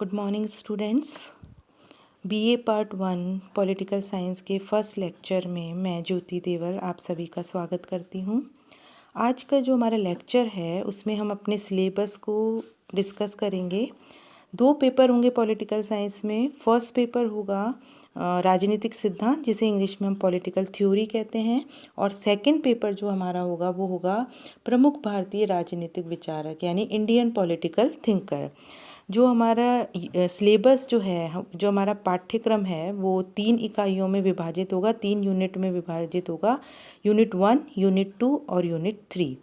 Good morning students. BA part 1 political science के first lecture में मैं ज्योति देवर आप सभी का स्वागत करती हूँ। आज का जो हमारा लेक्चर है उसमें हम अपने सिलेबस को डिस्कस करेंगे। 2 पेपर होंगे पॉलिटिकल साइंस में। फर्स्ट पेपर होगा राजनीतिक सिद्धांत, जिसे इंग्लिश में हम पॉलिटिकल थ्योरी कहते हैं, और सेकंड पेपर जो हमारा होगा वो होगा प्रमुख भारतीय राजनीतिक विचारक यानी इंडियन पॉलिटिकल थिंकर। जो हमारा सिलेबस जो है, जो हमारा पाठ्यक्रम है, वो 3 इकाइयों में विभाजित होगा, 3 यूनिट में विभाजित होगा। यूनिट 1, यूनिट 2 और यूनिट 3।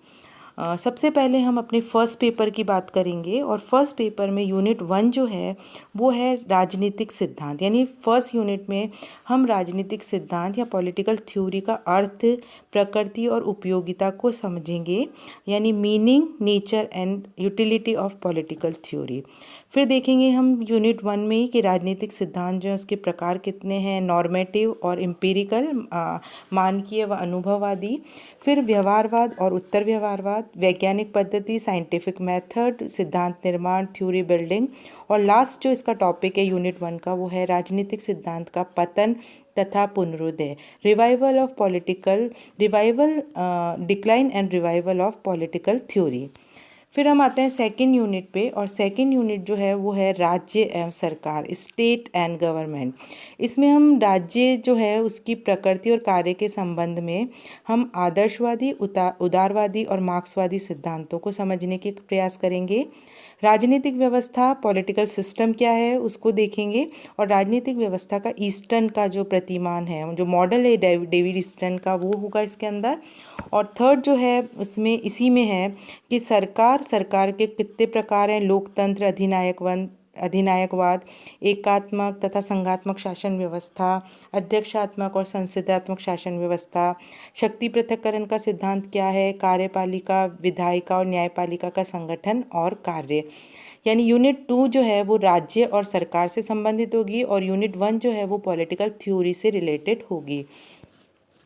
सबसे पहले हम अपने फर्स्ट पेपर की बात करेंगे, और फर्स्ट पेपर में यूनिट 1 जो है वो है राजनीतिक सिद्धांत। यानी फर्स्ट यूनिट में हम राजनीतिक सिद्धांत या पॉलिटिकल थ्योरी का अर्थ, प्रकृति और उपयोगिता को समझेंगे, यानी meaning, nature and utility of political theory. फिर देखेंगे हम यूनिट 1 में ही कि राजनीतिक सिद्धांत जो है उसके प्रकार कितने हैं, नॉर्मेटिव और एम्पिरिकल, मानकीय व अनुभववादी। फिर व्यवहारवाद और उत्तर व्यवहारवाद, वैज्ञानिक पद्धति, साइंटिफिक मेथड, सिद्धांत निर्माण, थ्योरी बिल्डिंग, और लास्ट जो इसका टॉपिक है यूनिट 1 का वो है राजनीतिक सिद्धांत का पतन तथा पुनरुदय, decline and revival of political theory. फिर हम आते हैं सेकंड यूनिट पे, और सेकंड यूनिट जो है वो है राज्य एवं सरकार, स्टेट एंड गवर्नमेंट। इसमें हम राज्य जो है उसकी प्रकृति और कार्य के संबंध में हम आदर्शवादी, उदारवादी और मार्क्सवादी सिद्धांतों को समझने के प्रयास करेंगे। राजनीतिक व्यवस्था, पॉलिटिकल सिस्टम क्या है उसको देखेंगे, और राजनीतिक व्यवस्था का ईस्टर्न का जो प्रतिमान है, जो मॉडल है डेविड ईस्टर्न का, वो होगा इसके अंदर। और थर्ड जो है उसमें इसी में है कि सरकार के कितने प्रकार हैं, लोकतंत्र, अधिनायकवाद, एकात्मक तथा संघात्मक शासन व्यवस्था, अध्यक्षात्मक और संसदीयात्मक शासन व्यवस्था, शक्ति पृथक्करण का सिद्धांत क्या है, कार्यपालिका, विधायिका और न्यायपालिका का संगठन और कार्य। यानी यूनिट 2 जो है वो राज्य और सरकार से संबंधित होगी, और यूनिट 1 जो है वो पॉलिटिकल थ्योरी से रिलेटेड होगी।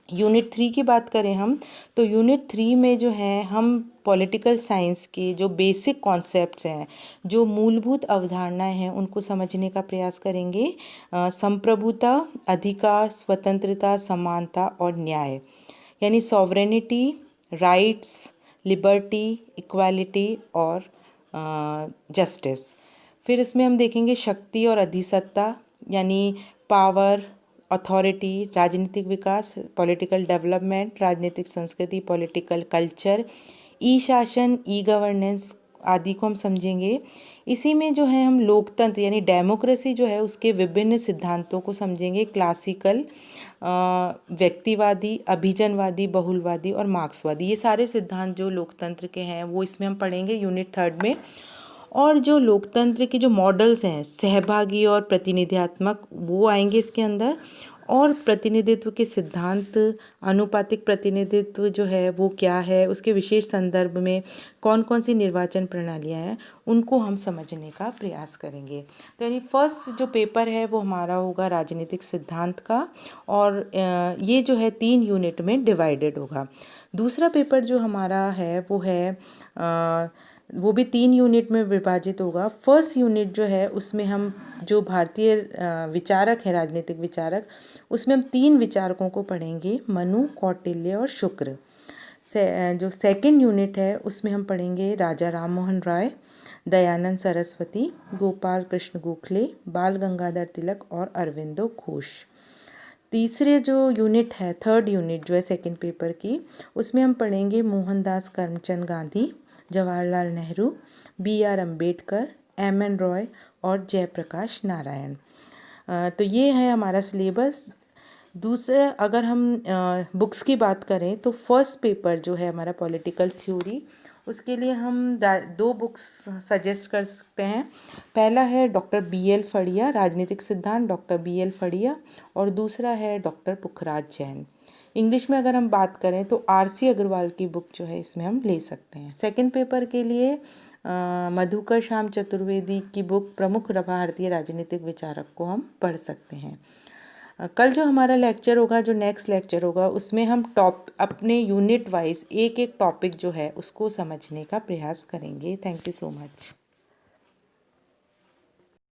यूनिट 3 की बात करें हम, तो यूनिट 3 में जो है हम पॉलिटिकल साइंस के जो बेसिक कॉन्सेप्ट्स हैं, जो मूलभूत अवधारणाएं हैं, उनको समझने का प्रयास करेंगे। संप्रभुता, अधिकार, स्वतंत्रता, समानता और न्याय, यानी सॉवरेनिटी, राइट्स, लिबर्टी, इक्वालिटी और जस्टिस। फिर इसमें हम देखेंगे शक्ति और अधिसत्ता, यानी पावर, अथॉरिटी, राजनीतिक विकास, पॉलिटिकल डेवलपमेंट, राजनीतिक संस्कृति, पॉलिटिकल कल्चर, ई शासन, ई गवर्नेंस आदि को हम समझेंगे। इसी में जो है हम लोकतंत्र यानी डेमोक्रेसी जो है उसके विभिन्न सिद्धांतों को समझेंगे, क्लासिकल, व्यक्तिवादी, अभिजनवादी, बहुलवादी और मार्क्सवादी। ये सारे सिद्धांत जो लोकतंत्र के हैं वो इसमें हम पढ़ेंगे यूनिट 3 में। और जो लोकतंत्र के जो मॉडल्स हैं, सहभागी और प्रतिनिधियात्मक, वो आएंगे इसके अंदर। और प्रतिनिधित्व के सिद्धांत, आनुपातिक प्रतिनिधित्व जो है वो क्या है, उसके विशेष संदर्भ में कौन कौन सी निर्वाचन प्रणालियाँ हैं, उनको हम समझने का प्रयास करेंगे। तो यानी फर्स्ट जो पेपर है वो हमारा होगा राजनीतिक सिद्धांत का, और ये जो है 3 यूनिट में डिवाइडेड होगा। दूसरा पेपर जो हमारा है वो भी 3 यूनिट में विभाजित होगा। फर्स्ट यूनिट जो है उसमें हम जो भारतीय विचारक है, राजनीतिक विचारक, उसमें हम 3 विचारकों को पढ़ेंगे, मनु, कौटिल्य और शुक्र। जो सेकंड यूनिट है उसमें हम पढ़ेंगे राजा राम मोहन राय, दयानंद सरस्वती, गोपाल कृष्ण गोखले, बाल गंगाधर तिलक और अरविंदो घोष। तीसरे जो यूनिट है, थर्ड यूनिट जो है सेकंड पेपर की, उसमें हम पढ़ेंगे मोहनदास करमचंद गांधी, जवाहरलाल नेहरू, BR अम्बेडकर, MN रॉय और जयप्रकाश नारायण। तो ये है हमारा सिलेबस। दूसरा, अगर हम बुक्स की बात करें तो फर्स्ट पेपर जो है हमारा पॉलिटिकल थ्योरी, उसके लिए हम 2 बुक्स सजेस्ट कर सकते हैं। पहला है डॉक्टर BL फड़िया, राजनीतिक सिद्धांत, डॉक्टर BL फड़िया, और दूसरा है डॉक्टर पुखराज जैन। इंग्लिश में अगर हम बात करें तो RC अग्रवाल की बुक जो है इसमें हम ले सकते हैं। सेकंड पेपर के लिए मधुकर श्याम चतुर्वेदी की बुक प्रमुख भारतीय राजनीतिक विचारक को हम पढ़ सकते हैं। कल जो हमारा लेक्चर होगा, जो नेक्स्ट लेक्चर होगा, उसमें हम अपने यूनिट वाइज एक एक टॉपिक जो है उसको समझने का प्रयास करेंगे। Thank you so much.